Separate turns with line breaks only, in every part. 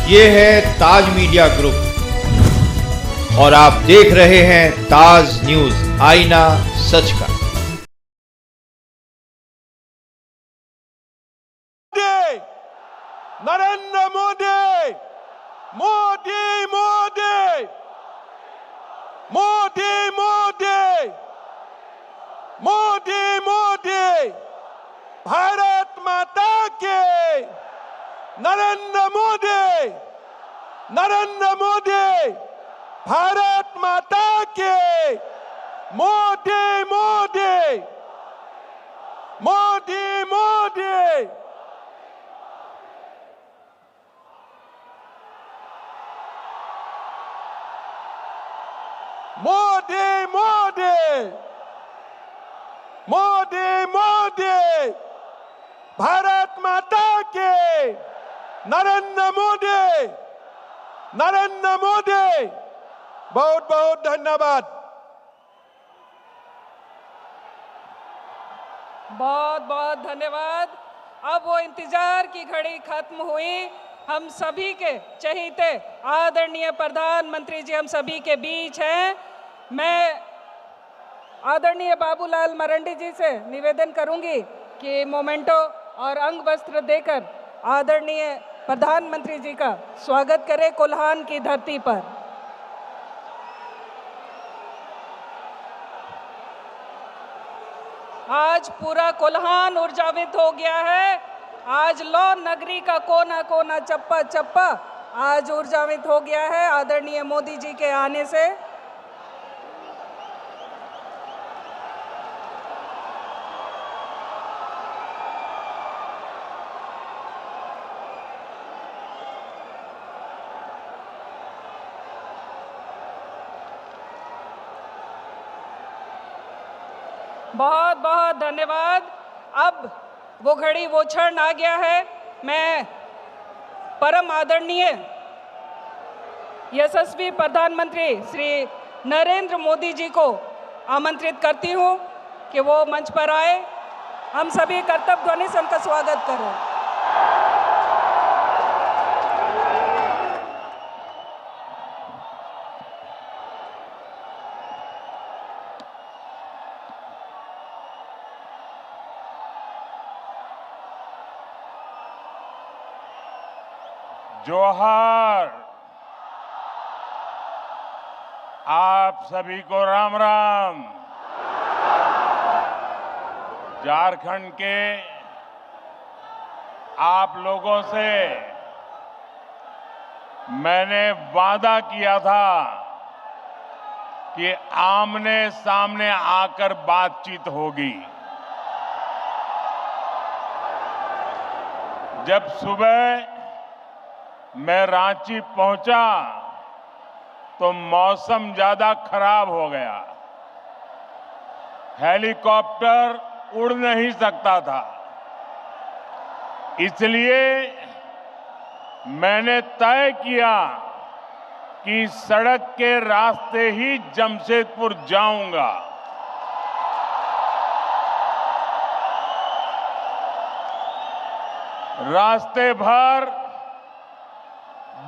ये है ताज media group और आप देख रहे हैं ताज न्यूज, आईना सच का।
नरेंद्र मोदी, मोदी मोदी, मोदी मोदी, मोदी मोदी, भारत माता के, नरेंद्र मोदी, नरेंद्र मोदी, भारत माता के, मोदी मोदी, मोदी मोदी। मोदी मोदी, मोदी मोदी, भारत माता के, नरेंद्र मोदी, नरेंद्र मोदी। बहुत बहुत धन्यवाद।
बहुत बहुत धन्यवाद। अब वो इंतजार की घड़ी खत्म हुई। हम सभी के चहीते आदरणीय प्रधानमंत्री जी हम सभी के बीच हैं। मैं आदरणीय बाबूलाल मरंडी जी से निवेदन करूंगी कि मोमेंटो और अंग वस्त्र देकर आदरणीय प्रधानमंत्री जी का स्वागत करें कोल्हान की धरती पर। आज पूरा कोल्हान ऊर्जावित हो गया है। आज लौ नगरी का कोना कोना, चप्पा चप्पा आज ऊर्जावित हो गया है आदरणीय मोदी जी के आने से। बहुत बहुत धन्यवाद। अब वो घड़ी वो क्षण आ गया है। मैं परम आदरणीय यशस्वी प्रधानमंत्री श्री नरेंद्र मोदी जी को आमंत्रित करती हूं कि वो मंच पर आए। हम सभी कर्तव्य ध्वनि से उनका स्वागत करें।
जोहार। आप सभी को राम राम। झारखंड के आप लोगों से मैंने वादा किया था कि आमने सामने आकर बातचीत होगी। जब सुबह मैं रांची पहुंचा तो मौसम ज्यादा खराब हो गया। हेलीकॉप्टर उड़ नहीं सकता था। इसलिए मैंने तय किया कि सड़क के रास्ते ही जमशेदपुर जाऊंगा। रास्ते भर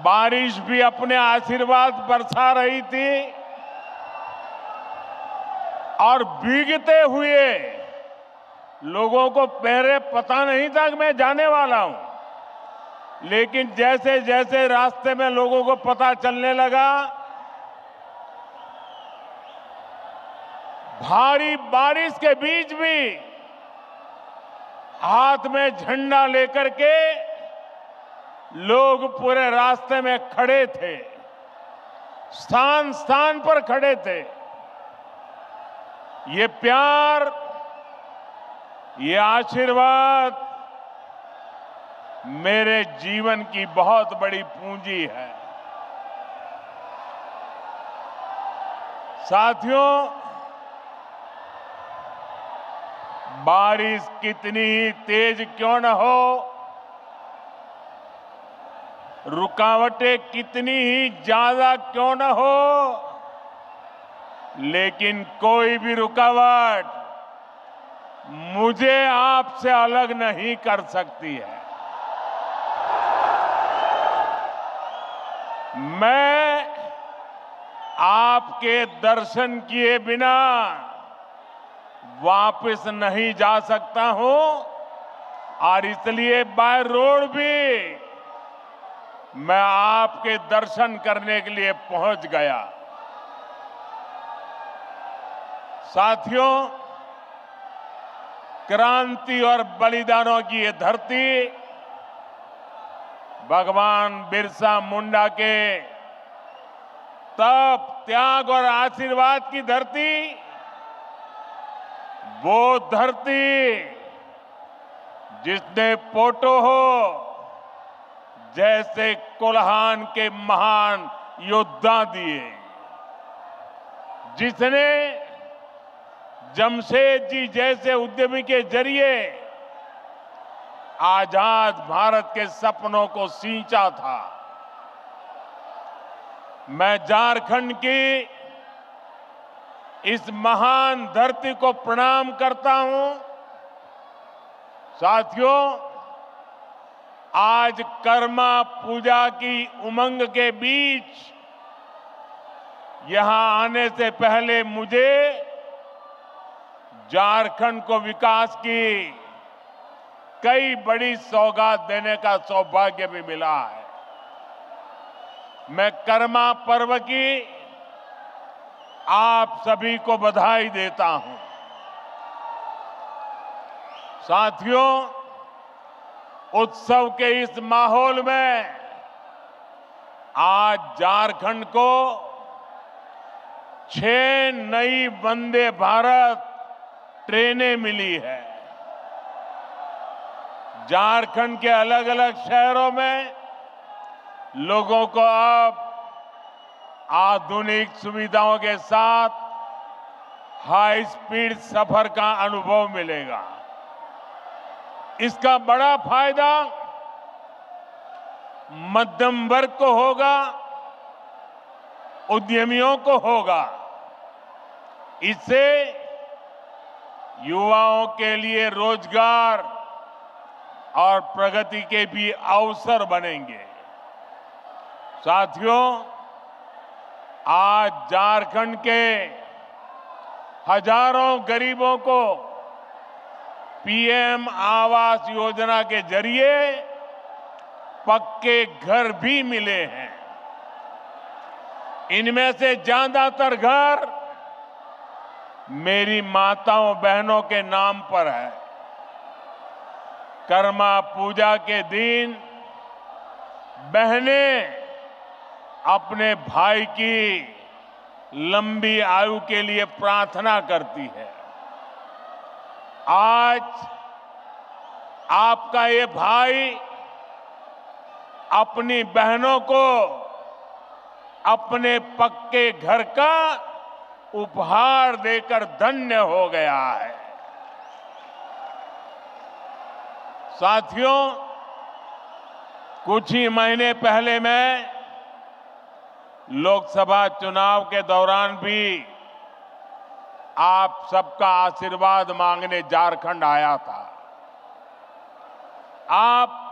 बारिश भी अपने आशीर्वाद बरसा रही थी और भीगते हुए लोगों को पहले पता नहीं था कि मैं जाने वाला हूं। लेकिन जैसे जैसे रास्ते में लोगों को पता चलने लगा, भारी बारिश के बीच भी हाथ में झंडा लेकर के लोग पूरे रास्ते में खड़े थे, स्थान स्थान पर खड़े थे। ये प्यार, ये आशीर्वाद मेरे जीवन की बहुत बड़ी पूंजी है। साथियों, बारिश कितनी ही तेज क्यों न हो, रुकावटें कितनी ही ज्यादा क्यों न हो, लेकिन कोई भी रुकावट मुझे आपसे अलग नहीं कर सकती है। मैं आपके दर्शन किए बिना वापस नहीं जा सकता हूं और इसलिए बाय रोड भी मैं आपके दर्शन करने के लिए पहुंच गया। साथियों, क्रांति और बलिदानों की ये धरती भगवान बिरसा मुंडा के तप, त्याग और आशीर्वाद की धरती, वो धरती जिसने पोटो हो जैसे कोल्हान के महान योद्धा दिए, जिसने जमशेद जी जैसे उद्यमी के जरिए आजाद भारत के सपनों को सींचा था। मैं झारखंड की इस महान धरती को प्रणाम करता हूं। साथियों, आज कर्मा पूजा की उमंग के बीच यहां आने से पहले मुझे झारखंड को विकास की कई बड़ी सौगात देने का सौभाग्य भी मिला है। मैं कर्मा पर्व की आप सभी को बधाई देता हूं। साथियों, उत्सव के इस माहौल में आज झारखंड को 6 नई वंदे भारत ट्रेनें मिली है। झारखंड के अलग अलग शहरों में लोगों को अब आधुनिक सुविधाओं के साथ हाई स्पीड सफर का अनुभव मिलेगा। इसका बड़ा फायदा मध्यम वर्ग को होगा, उद्यमियों को होगा। इससे युवाओं के लिए रोजगार और प्रगति के भी अवसर बनेंगे। साथियों, आज झारखंड के हजारों गरीबों को पीएम आवास योजना के जरिए पक्के घर भी मिले हैं। इनमें से ज्यादातर घर मेरी माताओं बहनों के नाम पर है। कर्मा पूजा के दिन बहनें अपने भाई की लंबी आयु के लिए प्रार्थना करती है। आज आपका ये भाई अपनी बहनों को अपने पक्के घर का उपहार देकर धन्य हो गया है। साथियों, कुछ ही महीने पहले मैं लोकसभा चुनाव के दौरान भी आप सबका आशीर्वाद मांगने झारखंड आया था। आप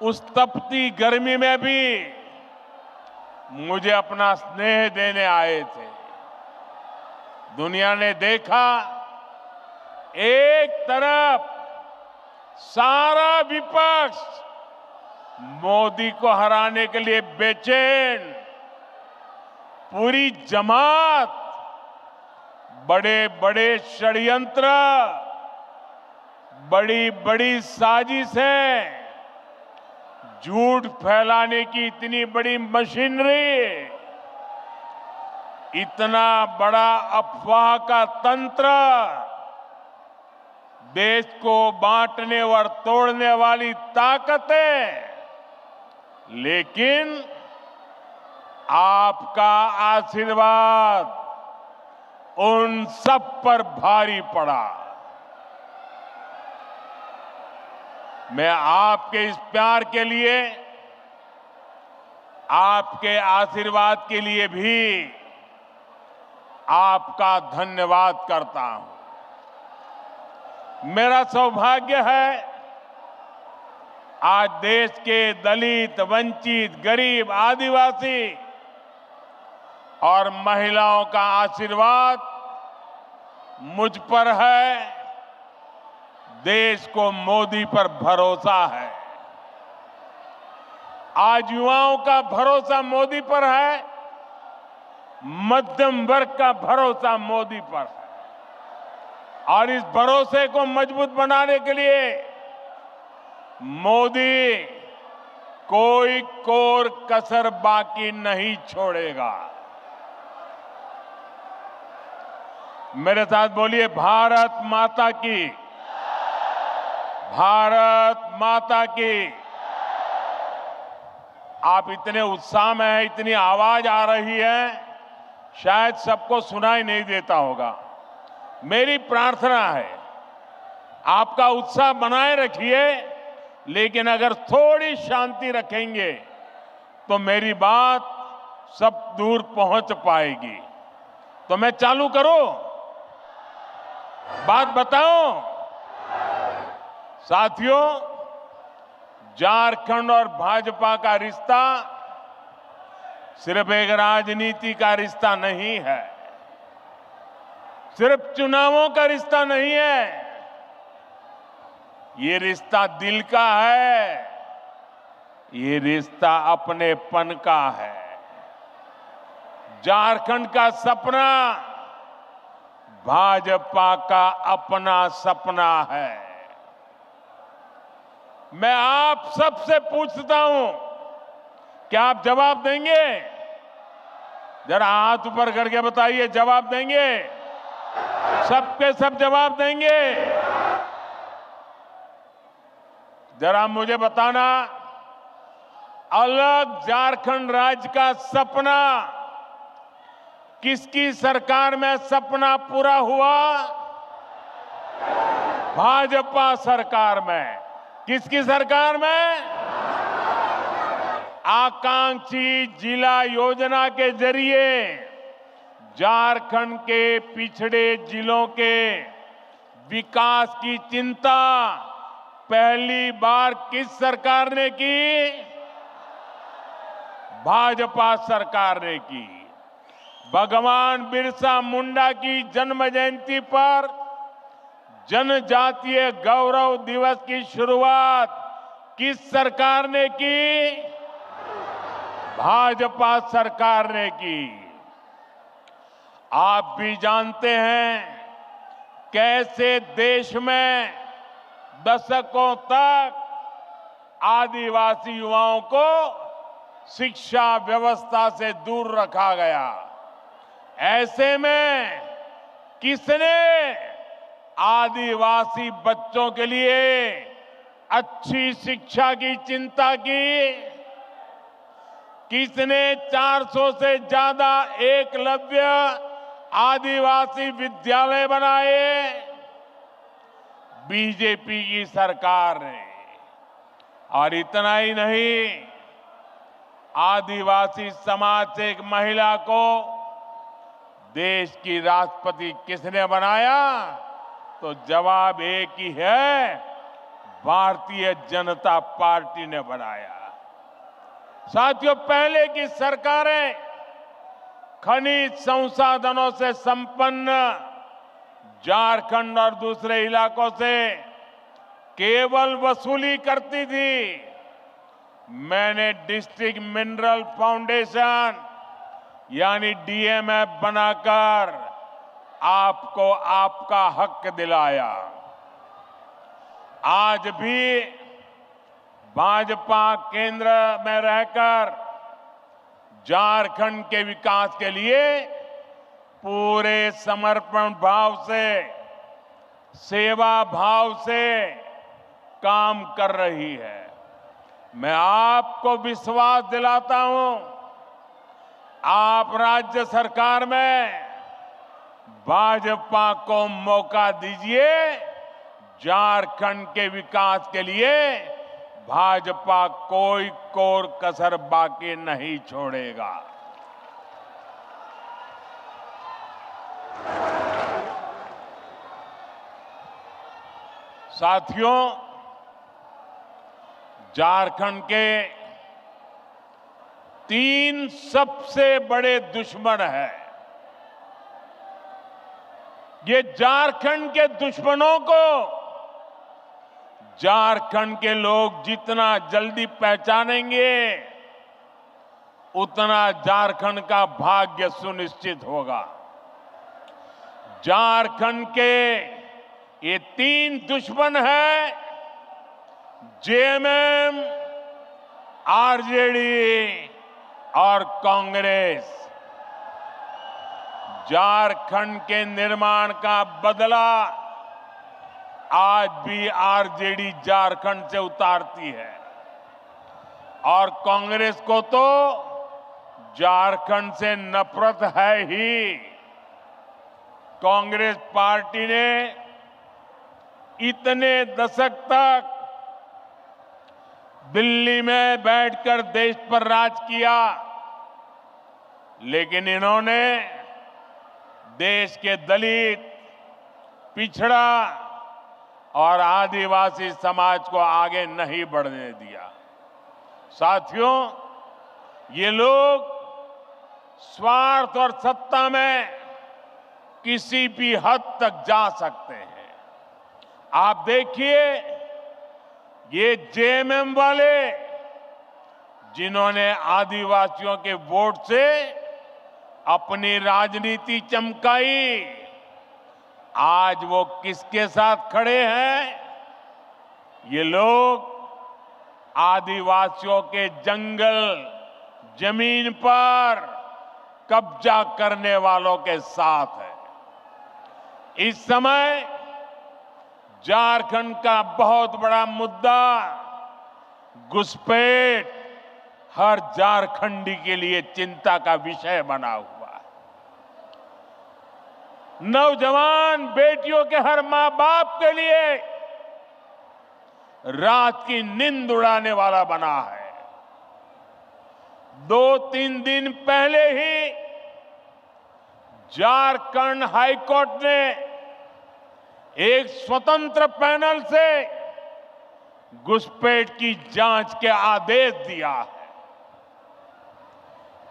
उस तपती गर्मी में भी मुझे अपना स्नेह देने आए थे। दुनिया ने देखा, एक तरफ सारा विपक्ष मोदी को हराने के लिए बेचैन, पूरी जमात बड़े बड़े षड्यंत्र, बड़ी बड़ी साजिशें, झूठ फैलाने की इतनी बड़ी मशीनरी, इतना बड़ा अफवाह का तंत्र, देश को बांटने और तोड़ने वाली ताकतें, लेकिन आपका आशीर्वाद उन सब पर भारी पड़ा। मैं आपके इस प्यार के लिए, आपके आशीर्वाद के लिए भी आपका धन्यवाद करता हूं। मेरा सौभाग्य है आज देश के दलित, वंचित, गरीब, आदिवासी और महिलाओं का आशीर्वाद मुझ पर है। देश को मोदी पर भरोसा है। आज युवाओं का भरोसा मोदी पर है, मध्यम वर्ग का भरोसा मोदी पर है। और इस भरोसे को मजबूत बनाने के लिए मोदी कोई कोर कसर बाकी नहीं छोड़ेगा। मेरे साथ बोलिए, भारत माता की, भारत माता की। आप इतने उत्साह में हैं, इतनी आवाज आ रही है, शायद सबको सुनाई नहीं देता होगा। मेरी प्रार्थना है, आपका उत्साह बनाए रखिए, लेकिन अगर थोड़ी शांति रखेंगे तो मेरी बात सब दूर पहुंच पाएगी। तो मैं चालू करूं, बात बताऊं। साथियों, झारखंड और भाजपा का रिश्ता सिर्फ एक राजनीति का रिश्ता नहीं है, सिर्फ चुनावों का रिश्ता नहीं है। ये रिश्ता दिल का है, ये रिश्ता अपनेपन का है। झारखंड का सपना भाजपा का अपना सपना है। मैं आप सबसे पूछता हूं, क्या आप जवाब देंगे? जरा हाथ ऊपर करके बताइए, जवाब देंगे? सबके सब जवाब देंगे? जरा मुझे बताना, अलग झारखंड राज्य का सपना किसकी सरकार में सपना पूरा हुआ? भाजपा सरकार में। किसकी सरकार में? आकांक्षी जिला योजना के जरिए झारखंड के पिछड़े जिलों के विकास की चिंता पहली बार किस सरकार ने की? भाजपा सरकार ने की। भगवान बिरसा मुंडा की जन्म जयंती पर जनजातीय गौरव दिवस की शुरुआत किस सरकार ने की? भाजपा सरकार ने की। आप भी जानते हैं कैसे देश में दशकों तक आदिवासी युवाओं को शिक्षा व्यवस्था से दूर रखा गया। ऐसे में किसने आदिवासी बच्चों के लिए अच्छी शिक्षा की चिंता की? किसने 400 से ज्यादा एकलव्य आदिवासी विद्यालय बनाए? बीजेपी की सरकार ने। और इतना ही नहीं, आदिवासी समाज से एक महिला को देश की राष्ट्रपति किसने बनाया? तो जवाब एक ही है, भारतीय जनता पार्टी ने बनाया। साथियों, पहले की सरकारें खनिज संसाधनों से संपन्न झारखंड और दूसरे इलाकों से केवल वसूली करती थी। मैंने डिस्ट्रिक्ट मिनरल फाउंडेशन यानी डीएमएफ बनाकर आपको आपका हक दिलाया। आज भी भाजपा केंद्र में रहकर झारखंड के विकास के लिए पूरे समर्पण भाव से, सेवा भाव से काम कर रही है। मैं आपको विश्वास दिलाता हूं, आप राज्य सरकार में भाजपा को मौका दीजिए। झारखंड के विकास के लिए भाजपा कोई कोर कसर बाकी नहीं छोड़ेगा। साथियों, झारखंड के 3 सबसे बड़े दुश्मन हैं। ये झारखंड के दुश्मनों को झारखंड के लोग जितना जल्दी पहचानेंगे, उतना झारखंड का भाग्य सुनिश्चित होगा। झारखंड के ये 3 दुश्मन हैं, जेएमएम, आरजेडी और कांग्रेस। झारखंड के निर्माण का बदला आज भी आरजेडी झारखंड से उतारती है और कांग्रेस को तो झारखंड से नफरत है ही। कांग्रेस पार्टी ने इतने दशक तक दिल्ली में बैठकर देश पर राज किया, लेकिन इन्होंने देश के दलित, पिछड़ा और आदिवासी समाज को आगे नहीं बढ़ने दिया। साथियों, ये लोग स्वार्थ और सत्ता में किसी भी हद तक जा सकते हैं। आप देखिए, ये जेएमएम वाले जिन्होंने आदिवासियों के वोट से अपनी राजनीति चमकाई, आज वो किसके साथ खड़े हैं? ये लोग आदिवासियों के जंगल, जमीन पर कब्जा करने वालों के साथ है। इस समय झारखंड का बहुत बड़ा मुद्दा घुसपैठ हर झारखंडी के लिए चिंता का विषय बना हुआ है। नौजवान बेटियों के हर मां बाप के लिए रात की नींद उड़ाने वाला बना है। 2-3 दिन पहले ही झारखंड हाईकोर्ट ने एक स्वतंत्र पैनल से घुसपैठ की जांच के आदेश दिया है,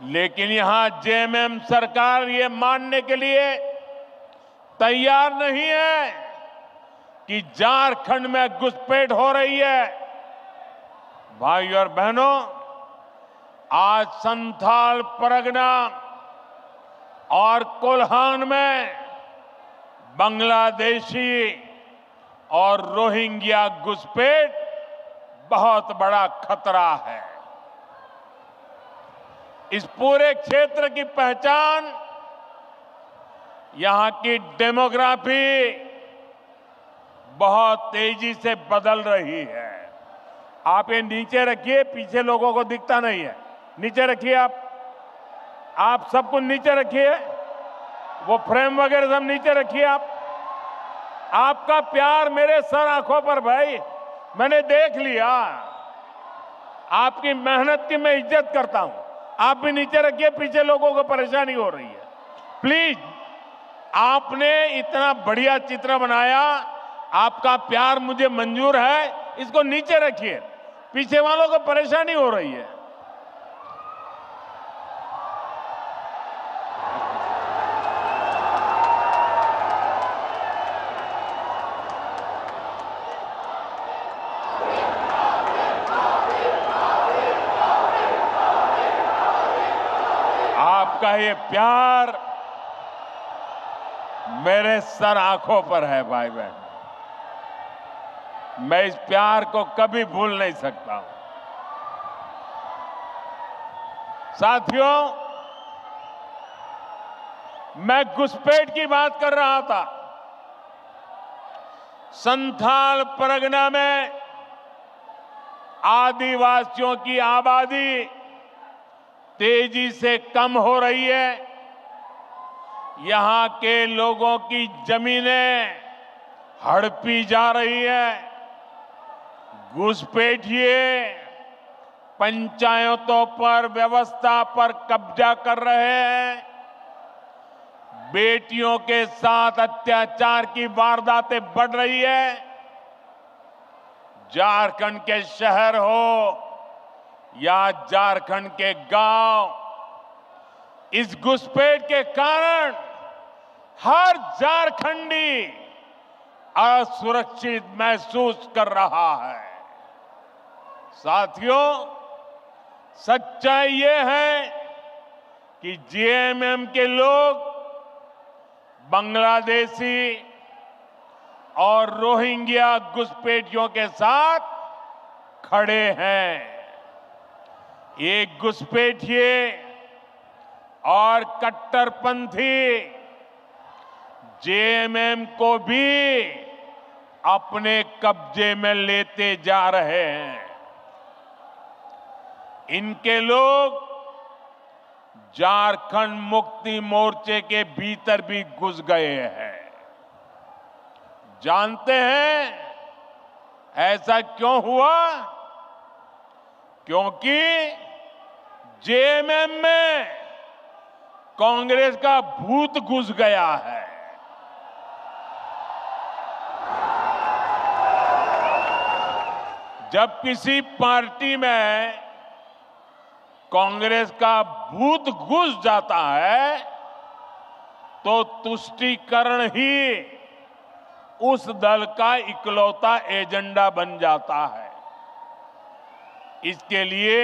लेकिन यहां जेएमएम सरकार ये मानने के लिए तैयार नहीं है कि झारखंड में घुसपैठ हो रही है। भाइयों और बहनों, आज संथाल परगना और कोल्हान में बांग्लादेशी और रोहिंग्या घुसपैठ बहुत बड़ा खतरा है। इस पूरे क्षेत्र की पहचान यहां की डेमोग्राफी बहुत तेजी से बदल रही है। आप ये नीचे रखिए, पीछे लोगों को दिखता नहीं है। नीचे रखिए, आप सब कुछ नीचे रखिए, वो फ्रेम वगैरह सब नीचे रखिए। आपका प्यार मेरे सर आंखों पर भाई, मैंने देख लिया। आपकी मेहनत की मैं इज्जत करता हूं। आप भी नीचे रखिए, पीछे लोगों को परेशानी हो रही है। प्लीज, आपने इतना बढ़िया चित्र बनाया, आपका प्यार मुझे मंजूर है, इसको नीचे रखिए, पीछे वालों को परेशानी हो रही है। आपका ये प्यार मेरे सर आंखों पर है भाई बहन। मैं इस प्यार को कभी भूल नहीं सकता हूं। साथियों, मैं घुसपैठ की बात कर रहा था। संथाल परगना में आदिवासियों की आबादी तेजी से कम हो रही है। यहां के लोगों की जमीनें हड़पी जा रही है। घुसपैठिए पंचायतों पर, व्यवस्था पर कब्जा कर रहे हैं। बेटियों के साथ अत्याचार की वारदातें बढ़ रही है। झारखंड के शहर हो या झारखंड के गांव, इस घुसपैठ के कारण हर झारखंडी असुरक्षित महसूस कर रहा है। साथियों, सच्चाई ये है कि जेएमएम के लोग बांग्लादेशी और रोहिंग्या घुसपैठियों के साथ खड़े हैं। एक घुसपैठिए और कट्टरपंथी जेएमएम को भी अपने कब्जे में लेते जा रहे हैं। इनके लोग झारखंड मुक्ति मोर्चे के भीतर भी घुस गए हैं। जानते हैं ऐसा क्यों हुआ? क्योंकि जेएमएम में कांग्रेस का भूत घुस गया है। जब किसी पार्टी में कांग्रेस का भूत घुस जाता है तो तुष्टीकरण ही उस दल का इकलौता एजेंडा बन जाता है। इसके लिए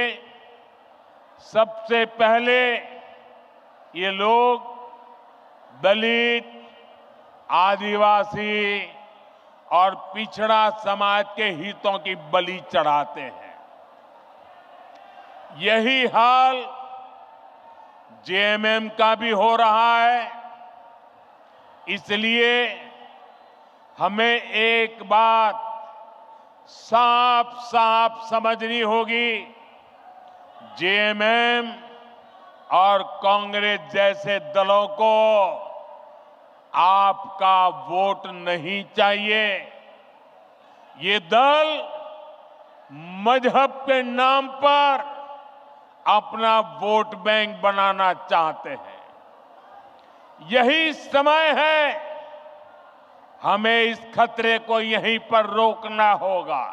सबसे पहले ये लोग दलित, आदिवासी और पिछड़ा समाज के हितों की बलि चढ़ाते हैं। यही हाल जेएमएम का भी हो रहा है। इसलिए हमें एक बात साफ साफ समझनी होगी, जेएमएम और कांग्रेस जैसे दलों को आपका वोट नहीं चाहिए। ये दल मजहब के नाम पर अपना वोट बैंक बनाना चाहते हैं। यही समय है, हमें इस खतरे को यहीं पर रोकना होगा।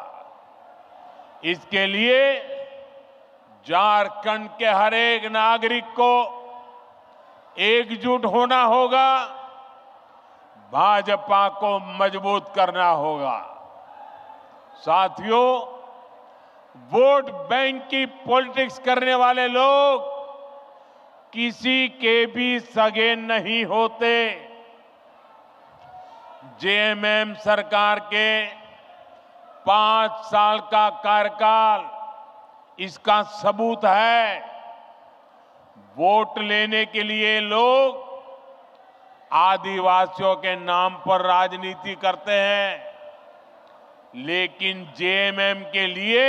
इसके लिए झारखंड के हर एक नागरिक को एकजुट होना होगा, भाजपा को मजबूत करना होगा। साथियों, वोट बैंक की पॉलिटिक्स करने वाले लोग किसी के भी सगे नहीं होते। जेएमएम सरकार के 5 साल का कार्यकाल इसका सबूत है। वोट लेने के लिए लोग आदिवासियों के नाम पर राजनीति करते हैं, लेकिन जेएमएम के लिए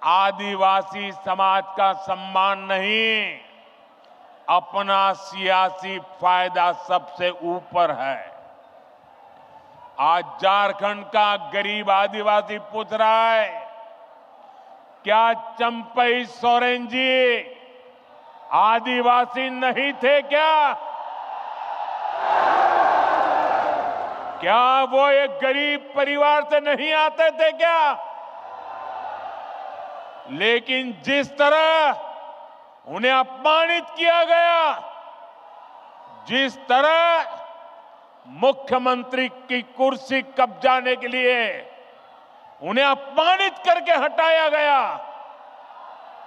आदिवासी समाज का सम्मान नहीं, अपना सियासी फायदा सबसे ऊपर है। आज झारखंड का गरीब आदिवासी पूछ रहा है, क्या चंपई सोरेन जी आदिवासी नहीं थे क्या? क्या वो एक गरीब परिवार से नहीं आते थे क्या? लेकिन जिस तरह उन्हें अपमानित किया गया, जिस तरह मुख्यमंत्री की कुर्सी कब्जाने के लिए उन्हें अपमानित करके हटाया गया,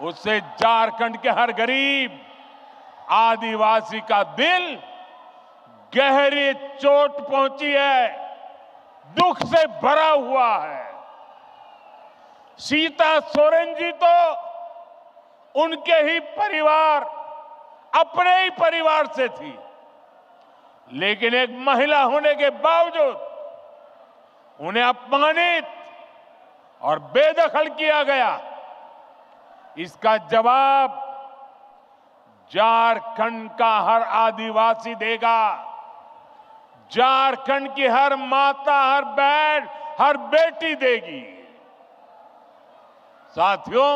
उससे झारखंड के हर गरीब आदिवासी का दिल गहरी चोट पहुंची है, दुख से भरा हुआ है। सीता सोरेन जी तो उनके ही परिवार, अपने ही परिवार से थी, लेकिन एक महिला होने के बावजूद उन्हें अपमानित और बेदखल किया गया। इसका जवाब झारखंड का हर आदिवासी देगा। झारखंड की हर माता, हर बहन, हर बेटी देगी। साथियों,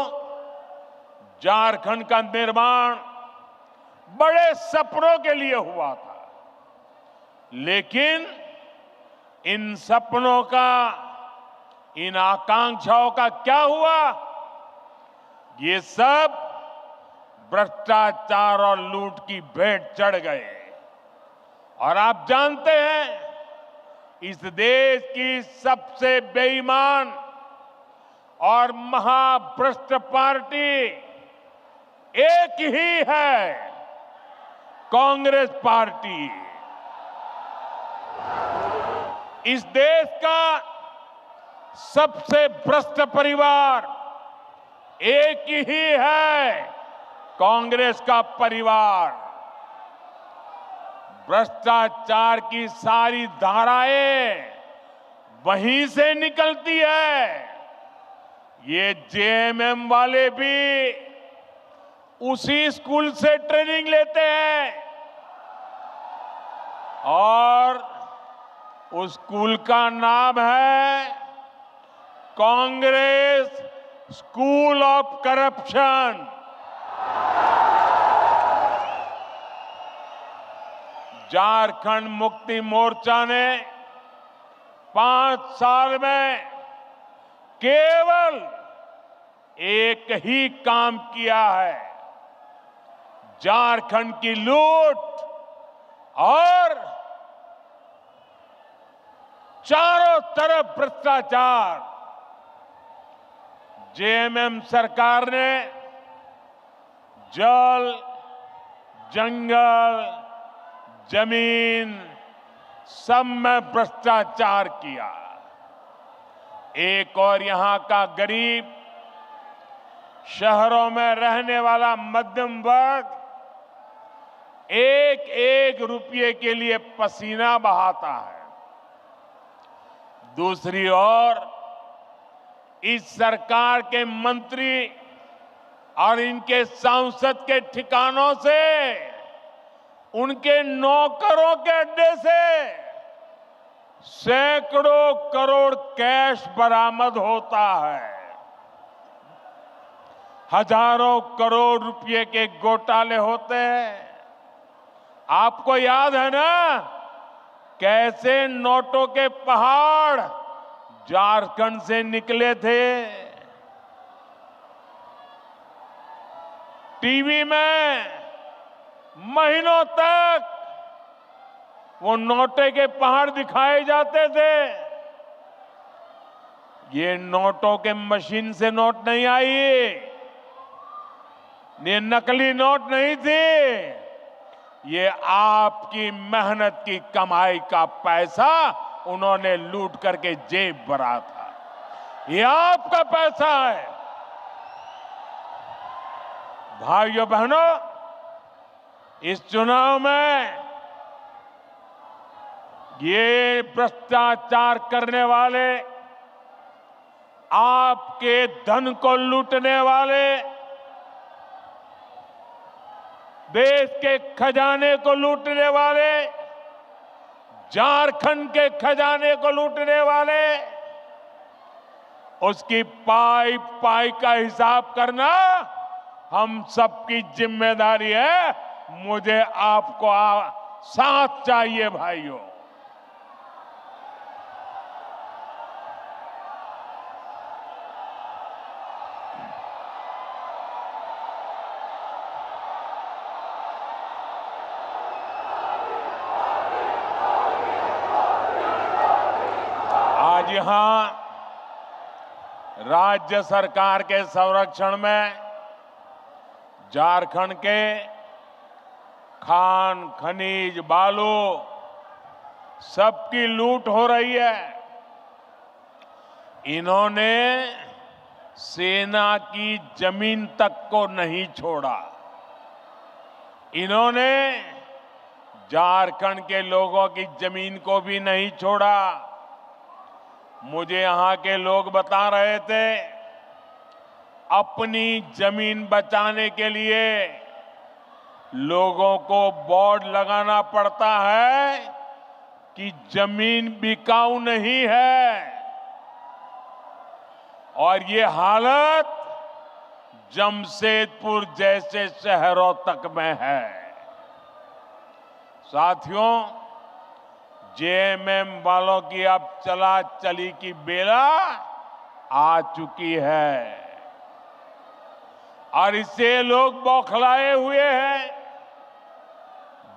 झारखंड का निर्माण बड़े सपनों के लिए हुआ था, लेकिन इन सपनों का इन आकांक्षाओं का क्या हुआ? ये सब भ्रष्टाचार और लूट की भेंट चढ़ गए। और आप जानते हैं, इस देश की सबसे बेईमान और महाभ्रष्ट पार्टी एक ही है, कांग्रेस पार्टी। इस देश का सबसे भ्रष्ट परिवार एक ही है, कांग्रेस का परिवार। भ्रष्टाचार की सारी धाराएं वहीं से निकलती है। ये जेएमएम वाले भी उसी स्कूल से ट्रेनिंग लेते हैं और उस स्कूल का नाम है Congress school of corruption. Jharkhand Mukti Morcha ने 5 साल में केवल एक ही काम किया है, झारखंड की लूट और चारों तरफ भ्रष्टाचार। जेएमएम सरकार ने जल, जंगल, जमीन सब में भ्रष्टाचार किया। एक और यहां का गरीब, शहरों में रहने वाला मध्यम वर्ग एक एक रुपये के लिए पसीना बहाता है। दूसरी ओर इस सरकार के मंत्री और इनके सांसद के ठिकानों से, उनके नौकरों के अड्डे से सैकड़ों करोड़ कैश बरामद होता है। हजारों करोड़ रुपए के घोटाले होते हैं। आपको याद है ना, कैसे नोटों के पहाड़ झारखंड से निकले थे। टीवी में महीनों तक वो नोटे के पहाड़ दिखाए जाते थे। ये नोटों के मशीन से नोट नहीं आई, ये नकली नोट नहीं थी, ये आपकी मेहनत की कमाई का पैसा उन्होंने लूट करके जेब भरा था। ये आपका पैसा है। भाइयों बहनों, इस चुनाव में ये भ्रष्टाचार करने वाले, आपके धन को लूटने वाले, देश के खजाने को लूटने वाले, झारखंड के खजाने को लूटने वाले, उसकी पाई पाई का हिसाब करना हम सबकी जिम्मेदारी है। मुझे आपको साथ चाहिए भाइयों। आज यहां राज्य सरकार के संरक्षण में झारखंड के खान, खनिज, बालू सबकी लूट हो रही है। इन्होंने सेना की जमीन तक को नहीं छोड़ा। इन्होंने झारखंड के लोगों की जमीन को भी नहीं छोड़ा। मुझे यहां के लोग बता रहे थे, अपनी जमीन बचाने के लिए लोगों को बोर्ड लगाना पड़ता है कि जमीन बिकाऊ नहीं है। और ये हालत जमशेदपुर जैसे शहरों तक में है। साथियों, जेएमएम वालों की अब चला चली की बेला आ चुकी है और इससे लोग बौखलाए हुए हैं।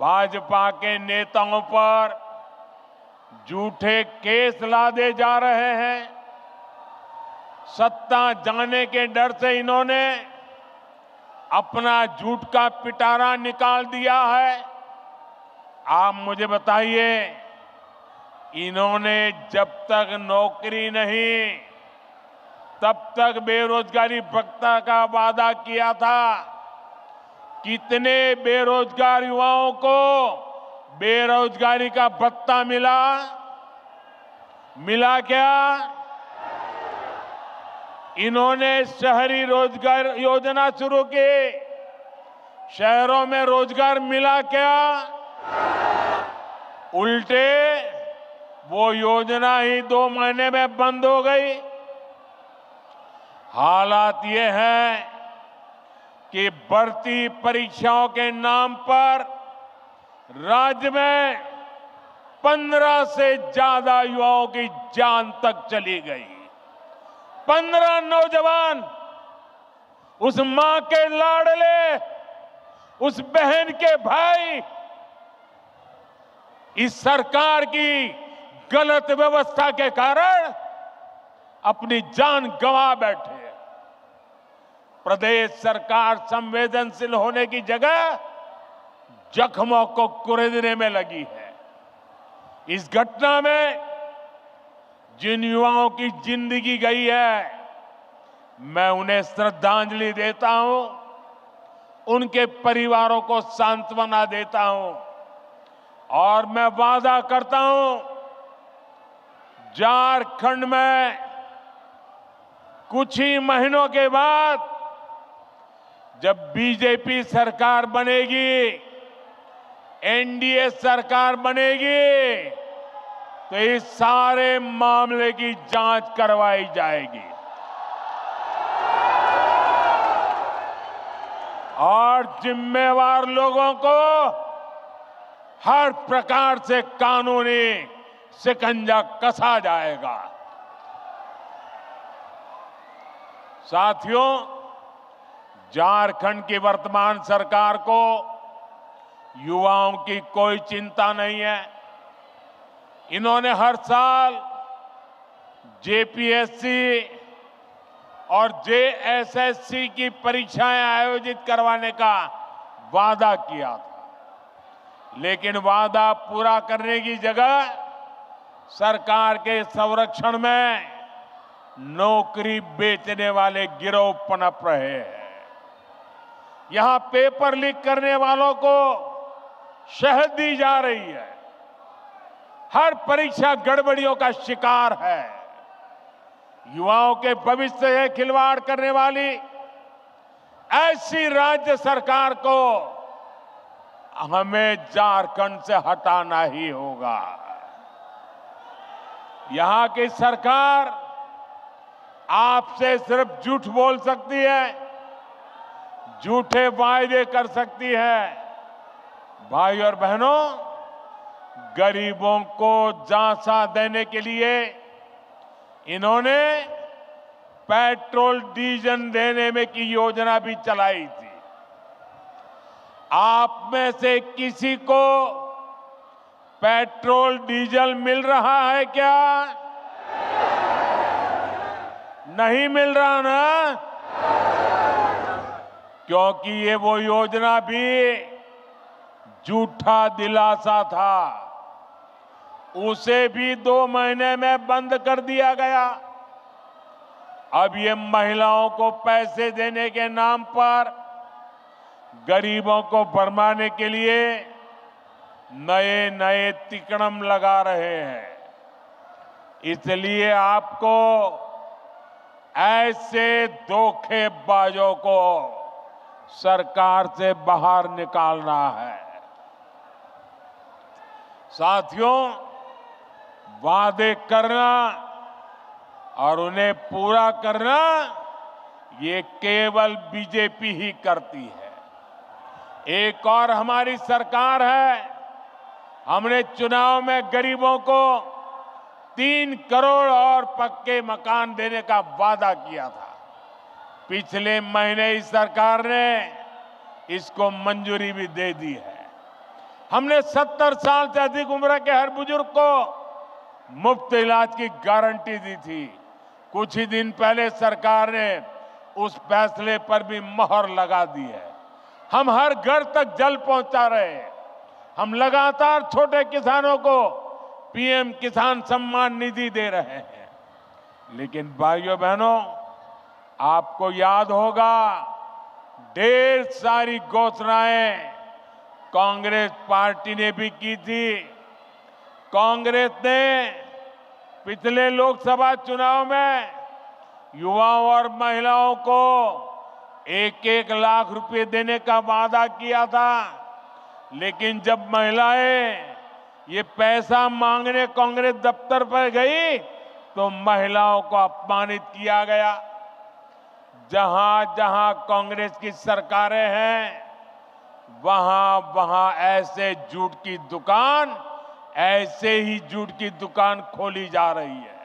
भाजपा के नेताओं पर झूठे केस लादे जा रहे हैं। सत्ता जाने के डर से इन्होंने अपना झूठ का पिटारा निकाल दिया है। आप मुझे बताइए, इन्होंने जब तक नौकरी नहीं तब तक बेरोजगारी भत्ता का वादा किया था। कितने बेरोजगार युवाओं को बेरोजगारी का भत्ता मिला क्या? इन्होंने शहरी रोजगार योजना शुरू की, शहरों में रोजगार मिला क्या? उल्टे वो योजना ही 2 महीने में बंद हो गई। हालात ये हैं कि भर्ती परीक्षाओं के नाम पर राज्य में 15 से ज्यादा युवाओं की जान तक चली गई। 15 नौजवान, उस मां के लाडले, उस बहन के भाई, इस सरकार की गलत व्यवस्था के कारण अपनी जान गंवा बैठे। प्रदेश सरकार संवेदनशील होने की जगह जख्मों को कुरेदने में लगी है। इस घटना में जिन युवाओं की जिंदगी गई है, मैं उन्हें श्रद्धांजलि देता हूं, उनके परिवारों को सांत्वना देता हूं और मैं वादा करता हूं, झारखंड में कुछ ही महीनों के बाद जब बीजेपी सरकार बनेगी, एनडीए सरकार बनेगी, तो इस सारे मामले की जांच करवाई जाएगी और जिम्मेवार लोगों को हर प्रकार से कानूनी शिकंजा कसा जाएगा। साथियों, झारखंड की वर्तमान सरकार को युवाओं की कोई चिंता नहीं है। इन्होंने हर साल जेपीएससी और जेएसएससी की परीक्षाएं आयोजित करवाने का वादा किया था, लेकिन वादा पूरा करने की जगह सरकार के संरक्षण में नौकरी बेचने वाले गिरोह पनप रहे हैं। यहां पेपर लीक करने वालों को शहद दी जा रही है। हर परीक्षा गड़बड़ियों का शिकार है। युवाओं के भविष्य से खिलवाड़ करने वाली ऐसी राज्य सरकार को हमें झारखंड से हटाना ही होगा। यहां की सरकार आपसे सिर्फ झूठ बोल सकती है, झूठे वायदे कर सकती है। भाई और बहनों, गरीबों को झांसा देने के लिए इन्होंने पेट्रोल डीजल देने में की योजना भी चलाई थी। आप में से किसी को पेट्रोल डीजल मिल रहा है क्या? नहीं मिल रहा ना? क्योंकि ये वो योजना भी झूठा दिलासा था, उसे भी 2 महीने में बंद कर दिया गया। अब ये महिलाओं को पैसे देने के नाम पर गरीबों को भरमाने के लिए नए नए तिकड़म लगा रहे हैं। इसलिए आपको ऐसे धोखेबाजों को सरकार से बाहर निकालना है। साथियों, वादे करना और उन्हें पूरा करना ये केवल बीजेपी ही करती है। एक और हमारी सरकार है। हमने चुनाव में गरीबों को 3 करोड़ और पक्के मकान देने का वादा किया था। पिछले महीने इस सरकार ने इसको मंजूरी भी दे दी है। हमने 70 साल से अधिक उम्र के हर बुजुर्ग को मुफ्त इलाज की गारंटी दी थी। कुछ ही दिन पहले सरकार ने उस फैसले पर भी मोहर लगा दी है। हम हर घर तक जल पहुंचा रहे हैं। हम लगातार छोटे किसानों को पीएम किसान सम्मान निधि दे रहे हैं। लेकिन भाइयों बहनों, आपको याद होगा, ढेर सारी घोषणाएं कांग्रेस पार्टी ने भी की थी। कांग्रेस ने पिछले लोकसभा चुनाव में युवाओं और महिलाओं को 1-1 लाख रुपए देने का वादा किया था। लेकिन जब महिलाएं ये पैसा मांगने कांग्रेस दफ्तर पर गई तो महिलाओं को अपमानित किया गया। जहां जहां कांग्रेस की सरकारें हैं, वहां वहां ऐसे झूठ की दुकान, ऐसे ही झूठ की दुकान खोली जा रही है।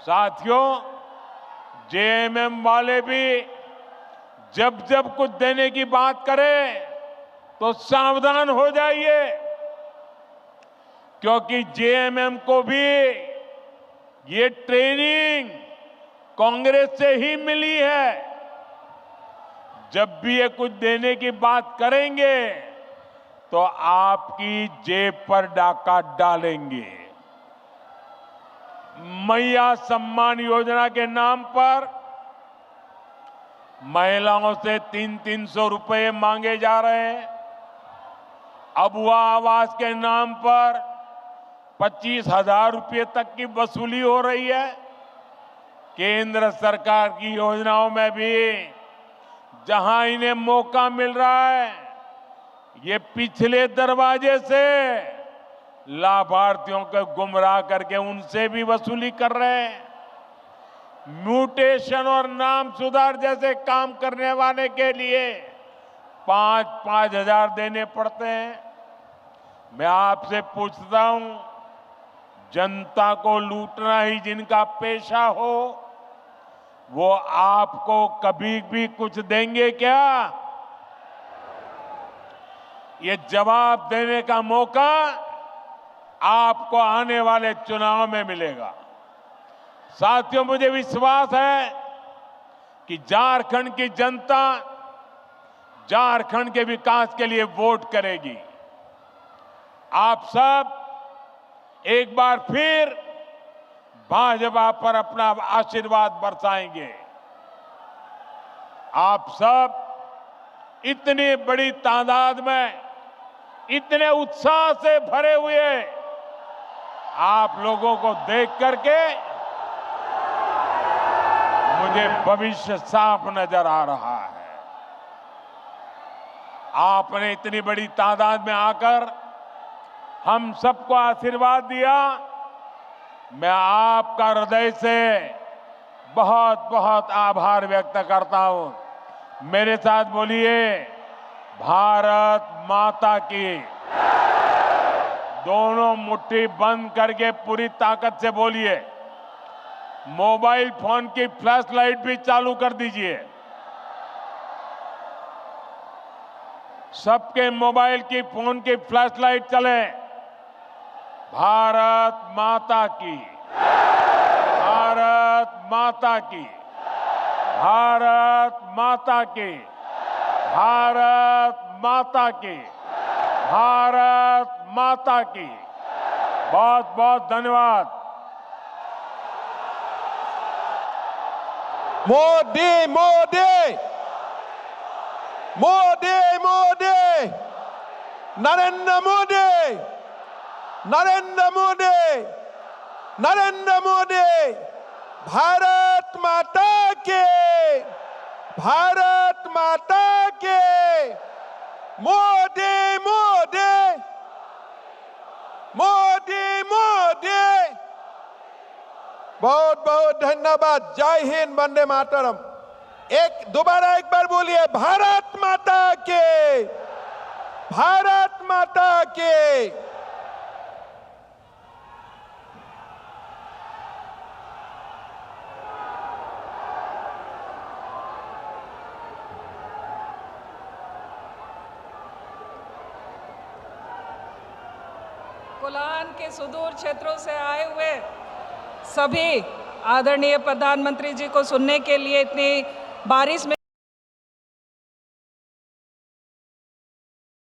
साथियों, जेएमएम वाले भी जब जब कुछ देने की बात करें तो सावधान हो जाइए, क्योंकि जेएमएम को भी ये ट्रेनिंग कांग्रेस से ही मिली है। जब भी ये कुछ देने की बात करेंगे तो आपकी जेब पर डाका डालेंगे। मैया सम्मान योजना के नाम पर महिलाओं से 300-300 रुपए मांगे जा रहे हैं। अबुआ आवास के नाम पर 25,000 रुपए तक की वसूली हो रही है। केंद्र सरकार की योजनाओं में भी जहां इन्हें मौका मिल रहा है, ये पिछले दरवाजे से लाभार्थियों को गुमराह करके उनसे भी वसूली कर रहे हैं। म्यूटेशन और नाम सुधार जैसे काम करने वाले के लिए 5-5 हजार देने पड़ते हैं। मैं आपसे पूछता हूं, जनता को लूटना ही जिनका पेशा हो, वो आपको कभी भी कुछ देंगे क्या? ये जवाब देने का मौका आपको आने वाले चुनाव में मिलेगा। साथियों, मुझे विश्वास है कि झारखंड की जनता झारखंड के विकास के लिए वोट करेगी। आप सब एक बार फिर भाजपा पर अपना आशीर्वाद बरसाएंगे। आप सब इतनी बड़ी तादाद में, इतने उत्साह से भरे हुए आप लोगों को देख करके मुझे भविष्य साफ नजर आ रहा है। आपने इतनी बड़ी तादाद में आकर हम सबको आशीर्वाद दिया। मैं आपका हृदय से बहुत बहुत आभार व्यक्त करता हूं। मेरे साथ बोलिए, भारत माता की। दोनों मुट्ठी बंद करके पूरी ताकत से बोलिए। मोबाइल फोन की फ्लैश लाइट भी चालू कर दीजिए। सबके मोबाइल की, फोन की फ्लैश लाइट चले। भारत माता की, भारत माता की, भारत माता की, भारत माता की, भारत माता की। बहुत बहुत धन्यवाद।
मोदी मोदी मोदी मोदी, नरेंद्र मोदी, नरेंद्र मोदी, नरेंद्र मोदी। भारत माता के, भारत माता के। मोदी मोदी, मोदी मोदी। बहुत बहुत धन्यवाद। जय हिंद, वंदे मातरम। दोबारा एक बार बोलिए, भारत माता के, भारत माता के।
कोल्हान के सुदूर क्षेत्रों से आए हुए सभी आदरणीय प्रधानमंत्री जी को सुनने के लिए इतनी बारिश में